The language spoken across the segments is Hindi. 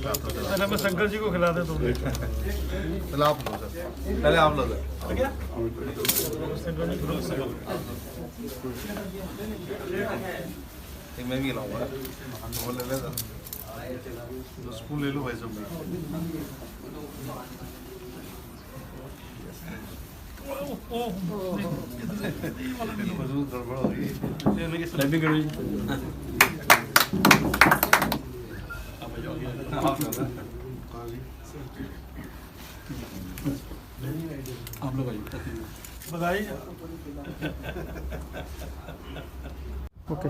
पहले मैं शंकर जी को खिला दे तो पहले आप लो सर, पहले आप लो सर। क्या एक मैं भी लाऊंगा, वो ले ले सर, दो स्पून ले लो भाई सब। गड़बड़ हो गई। आप लोग बधाई। ओके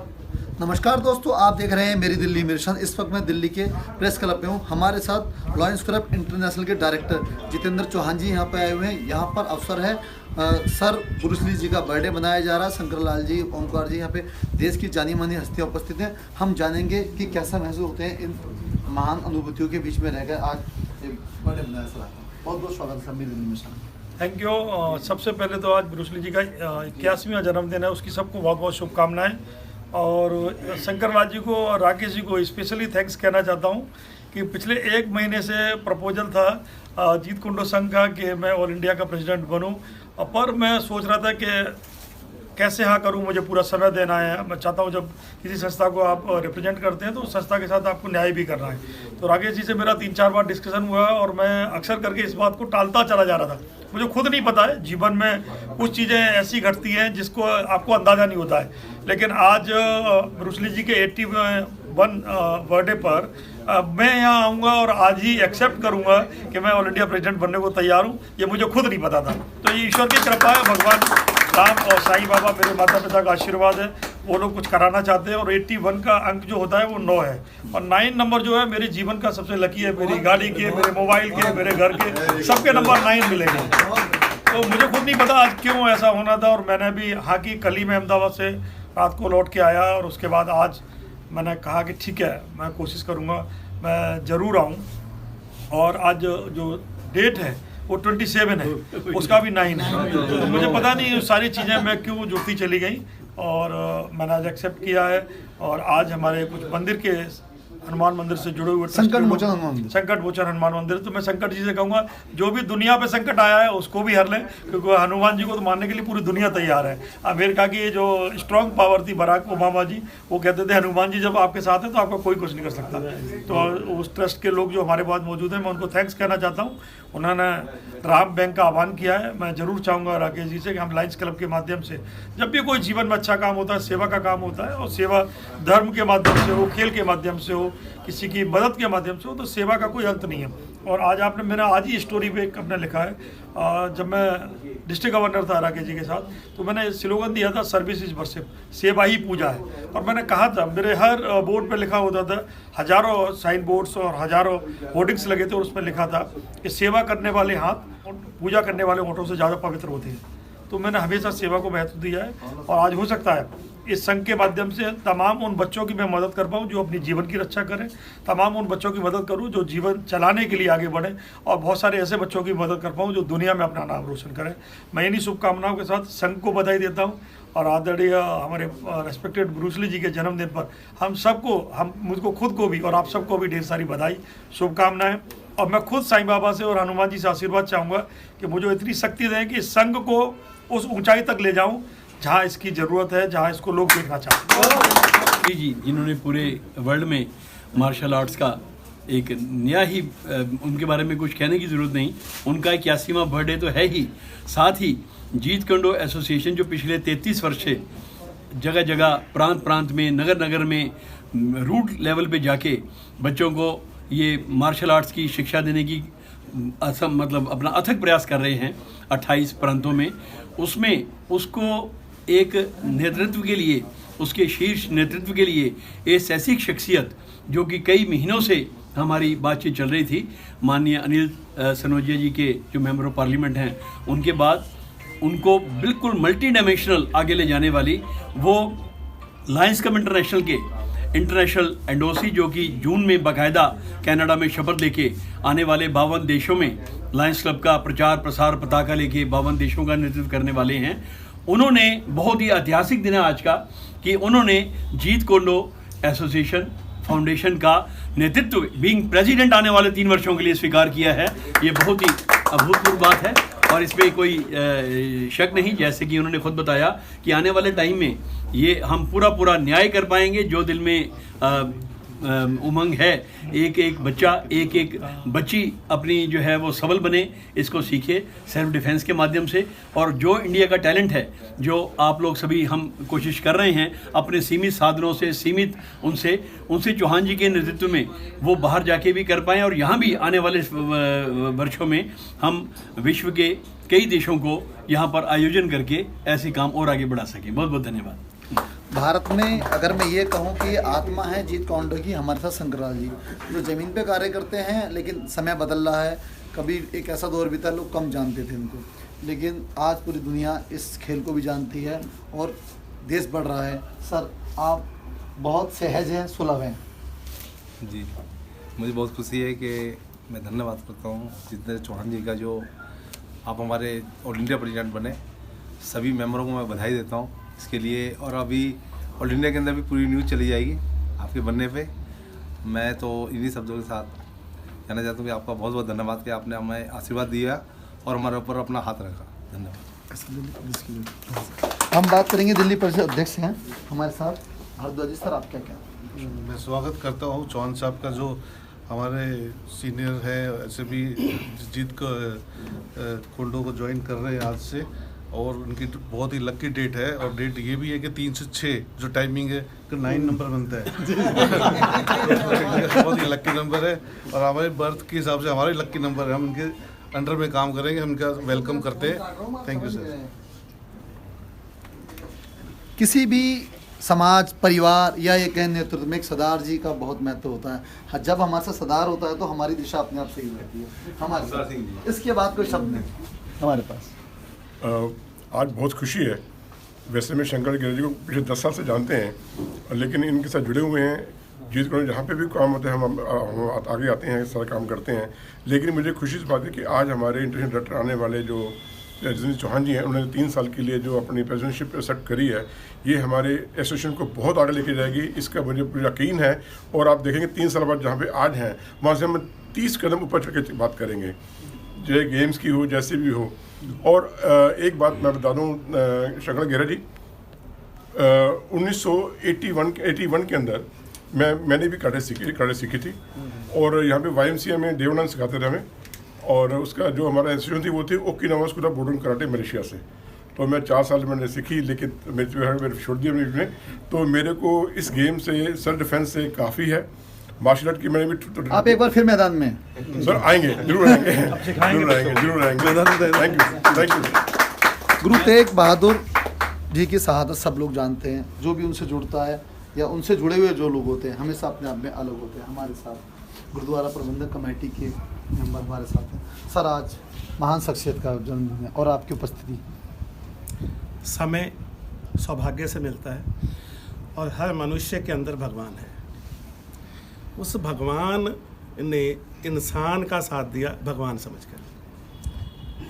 नमस्कार दोस्तों, आप देख रहे हैं मेरी दिल्ली मेरी शान। इस वक्त मैं दिल्ली के प्रेस क्लब पे हूँ। हमारे साथ लॉयंस क्लब इंटरनेशनल के डायरेक्टर जितेंद्र चौहान जी यहाँ पे आए हुए हैं। यहाँ पर अवसर है सर ब्रूस ली जी का बर्थडे मनाया जा रहा है। शंकर लाल जी, ओमकार जी, यहाँ पे देश की जानी मानी हस्तियाँ उपस्थित हैं। हम जानेंगे कि कैसा महसूस होते हैं इन महान अनुभूतियों के बीच में रहकर आज बर्थडे मनाया सर। बहुत बहुत स्वागत है सर मेरी दिल्ली में शान। Thank you. सबसे पहले तो आज ब्रूस ली जी का 81वां जन्मदिन है, उसकी सबको बहुत बहुत शुभकामनाएं। और शंकर लाल जी को और राकेश जी को स्पेशली थैंक्स कहना चाहता हूं कि पिछले 1 महीने से प्रपोजल था जीत कुंडो संघ का कि मैं ऑल इंडिया का प्रेसिडेंट बनूं, पर मैं सोच रहा था कि कैसे हाँ करूं, मुझे पूरा समय देना है। मैं चाहता हूं जब किसी संस्था को आप रिप्रेजेंट करते हैं तो उस संस्था के साथ आपको न्याय भी करना है। तो राकेश जी से मेरा 3-4 बार डिस्कशन हुआ और मैं अक्सर करके इस बात को टालता चला जा रहा था। मुझे खुद नहीं पता है, जीवन में कुछ चीज़ें ऐसी घटती हैं जिसको आपको अंदाज़ा नहीं होता है। लेकिन आज ब्रूस ली जी के 81 बर्थडे पर मैं यहाँ आऊँगा और आज ही एक्सेप्ट करूँगा कि मैं ऑल इंडिया प्रेसिडेंट बनने को तैयार हूँ। ये मुझे खुद नहीं पता था। तो ये ईश्वर की कृपा है, भगवान राम और साईं बाबा मेरे माता पिता का आशीर्वाद है। वो लोग कुछ कराना चाहते हैं और 81 का अंक जो होता है वो 9 है और 9 नंबर जो है मेरे जीवन का सबसे लकी है। मेरी गाड़ी के, मेरे मोबाइल के, मेरे घर के, सबके नंबर 9 मिलेंगे। तो मुझे खुद नहीं पता आज क्यों ऐसा होना था। और मैंने भी हाँ की कल ही मैं अहमदाबाद से रात को लौट के आया और उसके बाद आज मैंने कहा कि ठीक है मैं कोशिश करूँगा, मैं ज़रूर आऊँ। और आज जो डेट है वो 27 है, उसका भी 9 है। तो मुझे पता नहीं सारी चीज़ें मैं क्यों जुड़ती चली गई और मैंने आज एक्सेप्ट किया है। और आज हमारे कुछ मंदिर के हनुमान मंदिर से जुड़े हुए संकट मोचन हनुमान मंदिर, तो मैं शंकर जी से कहूँगा जो भी दुनिया पे संकट आया है उसको भी हर लें, क्योंकि हनुमान जी को तो मानने के लिए पूरी दुनिया तैयार है। अमेरिका की जो स्ट्रॉन्ग पावर थी बराक ओबामा जी, वो कहते थे हनुमान जी जब आपके साथ है तो आपका कोई कुछ नहीं कर सकता। तो उस ट्रस्ट के लोग जो हमारे पास मौजूद हैं मैं उनको थैंक्स कहना चाहता हूँ। उन्होंने राम बैंक का आह्वान किया है। मैं ज़रूर चाहूँगा राकेश जी से कि हम लायंस क्लब के माध्यम से जब भी कोई जीवन में अच्छा काम होता है, सेवा का काम होता है, और सेवा धर्म के माध्यम से हो, खेल के माध्यम से हो, किसी की मदद के माध्यम से हो, तो सेवा का कोई अंत नहीं है। और आज आपने मेरा आज ही स्टोरी पे एक अपने लिखा है, जब मैं डिस्ट्रिक्ट गवर्नर था राकेश जी के साथ, तो मैंने स्लोगन दिया था सर्विस इज वर्शिप, सेवा ही पूजा है। और मैंने कहा था मेरे हर बोर्ड पे लिखा होता था, हज़ारों साइन बोर्ड्स और हज़ारों होर्डिंग्स लगे थे और उसमें लिखा था कि सेवा करने वाले हाथ और पूजा करने वाले होठों से ज़्यादा पवित्र होते हैं। तो मैंने हमेशा सेवा को महत्व दिया है और आज हो सकता है इस संघ के माध्यम से तमाम उन बच्चों की मैं मदद कर पाऊँ जो अपनी जीवन की रक्षा करें, तमाम उन बच्चों की मदद करूँ जो जीवन चलाने के लिए आगे बढ़ें, और बहुत सारे ऐसे बच्चों की मदद कर पाऊँ जो दुनिया में अपना नाम रोशन करें। मैं इन्हीं शुभकामनाओं के साथ संघ को बधाई देता हूँ। और आदरणीय हमारे रेस्पेक्टेड ब्रूस ली जी के जन्मदिन पर हम सबको, मुझको खुद को भी और आप सबको भी ढेर सारी बधाई, शुभकामनाएँ। और मैं खुद साईं बाबा से और हनुमान जी से आशीर्वाद चाहूँगा कि मुझे इतनी शक्ति दें कि इस संघ को उस ऊंचाई तक ले जाऊँ जहाँ इसकी ज़रूरत है, जहाँ इसको लोग देखना चाहते हैं। जी जिन्होंने पूरे वर्ल्ड में मार्शल आर्ट्स का एक नया ही, उनके बारे में कुछ कहने की ज़रूरत नहीं। उनका 81वां बर्थडे तो है ही, साथ ही जीत कुंडो एसोसिएशन जो पिछले 33 वर्ष से जगह जगह, प्रांत प्रांत में, नगर नगर में, रूट लेवल पे जाके बच्चों को ये मार्शल आर्ट्स की शिक्षा देने की मतलब अपना अथक प्रयास कर रहे हैं 28 प्रांतों में। उसमें उसको एक नेतृत्व के लिए, उसके शीर्ष नेतृत्व के लिए एक ऐसी शख्सियत जो कि कई महीनों से हमारी बातचीत चल रही थी, माननीय अनिल सनोजिया जी के जो मेंबर ऑफ पार्लियामेंट हैं, उनके बाद उनको बिल्कुल मल्टी डायमेंशनल आगे ले जाने वाली वो लायंस क्लब इंटरनेशनल के इंटरनेशनल एंडोसी, जो कि जून में बाकायदा कनाडा में शपथ लेके आने वाले 52 देशों में लायंस क्लब का प्रचार प्रसार पताका लेके 52 देशों का नेतृत्व करने वाले हैं। उन्होंने बहुत ही ऐतिहासिक दिन है आज का कि उन्होंने जीत कुंडो एसोसिएशन फाउंडेशन का नेतृत्व बीइंग प्रेसिडेंट आने वाले 3 वर्षों के लिए स्वीकार किया है। ये बहुत ही अभूतपूर्व बात है और इसमें कोई शक नहीं, जैसे कि उन्होंने खुद बताया कि आने वाले टाइम में ये हम पूरा न्याय कर पाएंगे। जो दिल में उमंग है, एक बच्चा एक बच्ची अपनी जो है वो सबल बने, इसको सीखे सेल्फ डिफेंस के माध्यम से। और जो इंडिया का टैलेंट है, जो आप लोग सभी हम कोशिश कर रहे हैं अपने सीमित साधनों से, सीमित उनसे चौहान जी के नेतृत्व में वो बाहर जाके भी कर पाएँ और यहाँ भी आने वाले वर्षों में हम विश्व के कई देशों को यहाँ पर आयोजन करके ऐसे काम और आगे बढ़ा सकें। बहुत बहुत धन्यवाद। भारत में अगर मैं ये कहूँ कि आत्मा है जीत कौंडो की, हमारे साथ शंकरलाल जी जो ज़मीन पे कार्य करते हैं, लेकिन समय बदल रहा है। कभी एक ऐसा दौर भी था लोग कम जानते थे इनको, लेकिन आज पूरी दुनिया इस खेल को भी जानती है और देश बढ़ रहा है। सर, आप बहुत सहज हैं, सुलभ हैं। जी, मुझे बहुत खुशी है कि मैं धन्यवाद करता हूँ जितेंद्र चौहान जी का, जो आप हमारे ऑल इंडिया प्रेसिडेंट बने। सभी मेंबरों को मैं बधाई देता हूँ इसके लिए। और अभी ऑल इंडिया के अंदर भी पूरी न्यूज़ चली जाएगी आपके बनने पे। मैं तो इन्हीं शब्दों के साथ कहना चाहता हूँ कि आपका बहुत बहुत धन्यवाद कि आपने हमें आशीर्वाद दिया और हमारे ऊपर अपना हाथ रखा। धन्यवाद। हम बात करेंगे दिल्ली परिषद अध्यक्ष हैं हमारे साथ भारद्वाज जी। सर, आप क्या कहते हैं? मैं स्वागत करता हूँ चौहान साहब का, जो हमारे सीनियर है, ऐसे भी जीत को कोंडो को ज्वाइन कर रहे हैं आज से। और उनकी बहुत ही लकी डेट है, और डेट ये भी है कि 3 से 6 जो टाइमिंग है कि 9 नंबर बनता है। बहुत ही लकी नंबर है और हमारे बर्थ के हिसाब से हमारे लकी नंबर है। हम इनके अंडर में काम करेंगे, हम इनका वेलकम करते हैं। Thank you sir. किसी भी समाज, परिवार या ये कहें नेतृत्व में एक सरदार जी का बहुत महत्व होता है। जब हमारे साथ सरदार होता है तो हमारी दिशा अपने आप सही रहती है हमारे साथ। इसके बाद कोई शब्द नहीं हमारे पास। आज बहुत खुशी है। वैसे मैं शंकर गिरी जी को पिछले 10 साल से जानते हैं, लेकिन इनके साथ जुड़े हुए हैं। जीत को जहाँ पे भी काम होता है हम आगे आते हैं, सारा काम करते हैं। लेकिन मुझे खुशी इस बात है कि आज हमारे इंटरनेशनल डायरेक्टर आने वाले जो जितेंद्र चौहान जी हैं, उन्होंने 3 साल के लिए जो अपनी प्रेसिडेंटशिप सेट करी है, ये हमारे एसोसिएशन को बहुत आगे लेके जाएगी, इसका मुझे पूरा यकीन है। और आप देखेंगे 3 साल बाद जहाँ पे आज हैं, वहाँ से हम 30 कदम ऊपर चढ़ के बात करेंगे, चाहे गेम्स की हो, जैसे भी हो। और एक बात मैं बता दूं शंकर गेरा जी, 1981 के अंदर मैंने भी कराटे सीखी थी। और यहाँ पे YMCA में देवानंद सिखाते थे हमें। और उसका जो हमारा इंस्टीट्यूशन थी वो थी Okinawa school of Borden karate Malaysia से। तो मैं 4 साल मैंने सीखी, लेकिन मेरे छोड़ दिया मैंने। तो मेरे को इस गेम से, सेल्फ डिफेंस से काफ़ी है। मार्शल आर्ट की मैंने भी आप एक बार फिर मैदान में सर आएंगे, जरूर आएंगे, जरूर आएंगे। Thank you. गुरु तेग बहादुर जी की शहादत सब लोग जानते हैं। जो भी उनसे जुड़ता है या उनसे जुड़े हुए जो लोग होते हैं, हमेशा अपने आप में अलग होते हैं। हमारे साथ गुरुद्वारा प्रबंधक कमेटी के मेंबर हमारे साथ हैं। सर, आज महान शख्सियत का जन्मदिन है और आपकी उपस्थिति। समय सौभाग्य से मिलता है और हर मनुष्य के अंदर भगवान है। उस भगवान ने इंसान का साथ दिया भगवान समझकर।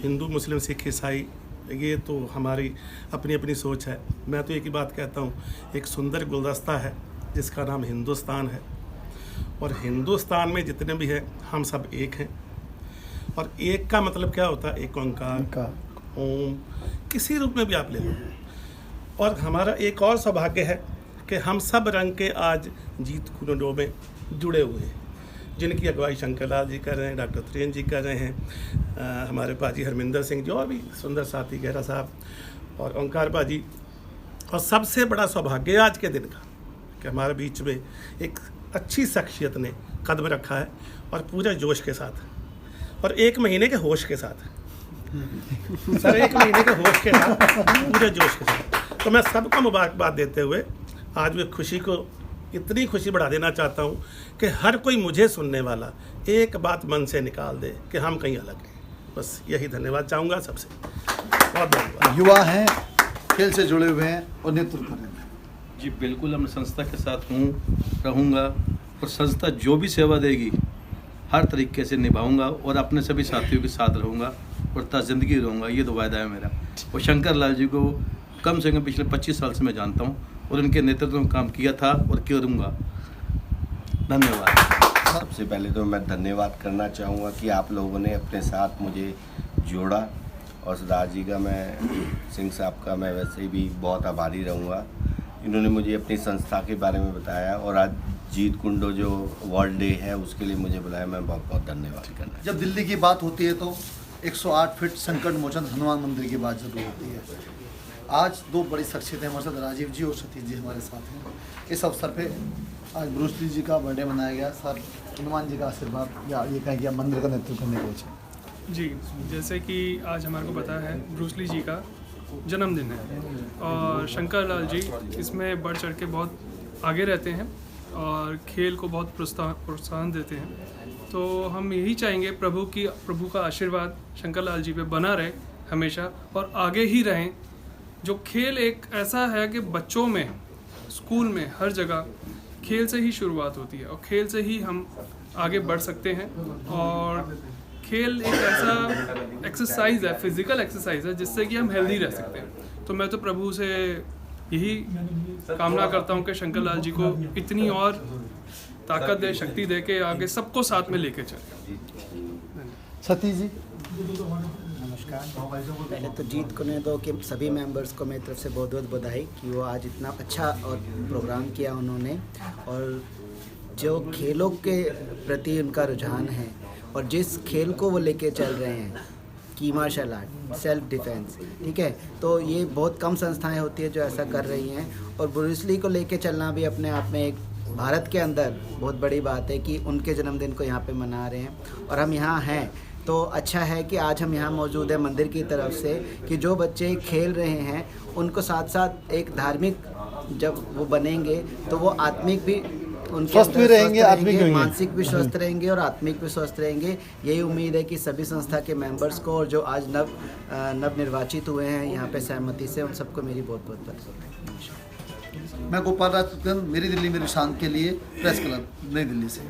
हिंदू, मुस्लिम, सिख, ईसाई, ये तो हमारी अपनी अपनी सोच है। मैं तो एक ही बात कहता हूँ, एक सुंदर गुलदस्ता है जिसका नाम हिंदुस्तान है। और हिंदुस्तान में जितने भी हैं, हम सब एक हैं। और एक का मतलब क्या होता है? एक ओंकार, ओम, किसी रूप में भी आप ले लो। और हमारा एक और सौभाग्य है कि हम सब रंग के आज जीत कोंडो में जुड़े हुए हैं, जिनकी अगुवाई शंकरलाल जी कर रहे हैं, डॉक्टर त्रियन जी कर रहे हैं, हमारे पाजी हरमिंदर सिंह जी, और भी सुंदर साथी गहरा साहब और ओंकार पाजी। और सबसे बड़ा सौभाग्य आज के दिन का कि हमारे बीच में एक अच्छी शख्सियत ने कदम रखा है, और पूरे जोश के साथ और 1 महीने के होश के साथ। सर, 1 महीने के होश के साथ, पूरे जोश के साथ। तो मैं सबको मुबारकबाद देते हुए आज मैं खुशी को इतनी खुशी बढ़ा देना चाहता हूँ कि हर कोई मुझे सुनने वाला एक बात मन से निकाल दे कि हम कहीं अलग हैं। बस यही धन्यवाद चाहूँगा सबसे। बहुत धन्यवाद। युवा हैं, खेल से जुड़े हुए हैं और नेतृत्व कर रहे हैं। जी बिल्कुल, हम संस्था के साथ रहूँगा और संस्था जो भी सेवा देगी हर तरीके से निभाऊंगा और अपने सभी साथियों के साथ रहूँगा और ता जिंदगी रहूँगा। ये तो वायदा है मेरा। और शंकर लाल जी को कम से कम पिछले 25 साल से मैं जानता हूँ और उनके नेतृत्व में काम किया था और करूँगा। धन्यवाद। सबसे पहले तो मैं धन्यवाद करना चाहूँगा कि आप लोगों ने अपने साथ मुझे जोड़ा, और सरदार जी का, मैं सिंह साहब का मैं वैसे भी बहुत आभारी रहूँगा। इन्होंने मुझे अपनी संस्था के बारे में बताया, और आज जीत कुंडो जो वर्ल्ड डे है उसके लिए मुझे बुलाया, मैं बहुत बहुत धन्यवाद करना। जब दिल्ली की बात होती है तो 108 फीट संकट मोचन हनुमान मंदिर की बात जरूर होती है। आज दो बड़ी शख्सियतें हमारे साथ, राजीव जी और सतीश जी हमारे साथ हैं। इस अवसर पे आज ब्रूस ली जी का बर्थडे मनाया गया। सर, हनुमान जी का आशीर्वाद या ये कहें कि आप मंदिर का नेतृत्व करने पहुँचे। जी, जैसे कि आज हमारे को पता है ब्रूस ली जी का जन्मदिन है, और शंकर लाल जी इसमें बढ़ चढ़ के बहुत आगे रहते हैं और खेल को बहुत प्रोत्साहन देते हैं। तो हम यही चाहेंगे प्रभु का आशीर्वाद शंकर लाल जी पे बना रहे हमेशा, और आगे ही रहें। जो खेल एक ऐसा है कि बच्चों में, स्कूल में, हर जगह खेल से ही शुरुआत होती है, और खेल से ही हम आगे बढ़ सकते हैं। और खेल एक ऐसा एक्सरसाइज है, फिजिकल एक्सरसाइज है, जिससे कि हम हेल्दी रह सकते हैं। तो मैं तो प्रभु से यही कामना करता हूँ कि शंकर लाल जी को इतनी और ताकत दे, शक्ति दे के आगे सबको साथ में लेके चले। सतीश जी। नमस्कार। पहले तो जीत को ने दो कि सभी मेंबर्स को मेरी तरफ से बहुत बहुत बधाई कि वो आज इतना अच्छा और प्रोग्राम किया उन्होंने, और जो खेलों के प्रति उनका रुझान है और जिस खेल को वो लेके चल रहे हैं कि मार्शल आर्ट, सेल्फ डिफेंस, ठीक है, तो ये बहुत कम संस्थाएं होती है जो ऐसा कर रही हैं। और ब्रूस ली को लेके चलना भी अपने आप में एक भारत के अंदर बहुत बड़ी बात है कि उनके जन्मदिन को यहाँ पे मना रहे हैं और हम यहाँ हैं। तो अच्छा है कि आज हम यहाँ मौजूद हैं मंदिर की तरफ से, कि जो बच्चे खेल रहे हैं उनको साथ साथ एक धार्मिक जब वो बनेंगे तो वो आत्मिक भी उनके स्वस्थ भी रहेंगे, आत्मिक भी, मानसिक भी स्वस्थ रहेंगे और आत्मिक भी स्वस्थ रहेंगे। यही उम्मीद है कि सभी संस्था के मेंबर्स को, और जो आज नव निर्वाचित हुए हैं यहाँ पे सहमति से, उन सबको मेरी बहुत बहुत बधाई। मैं गोपाल राज, मेरी दिल्ली मेरी शान के लिए, प्रेस क्लब नई दिल्ली से।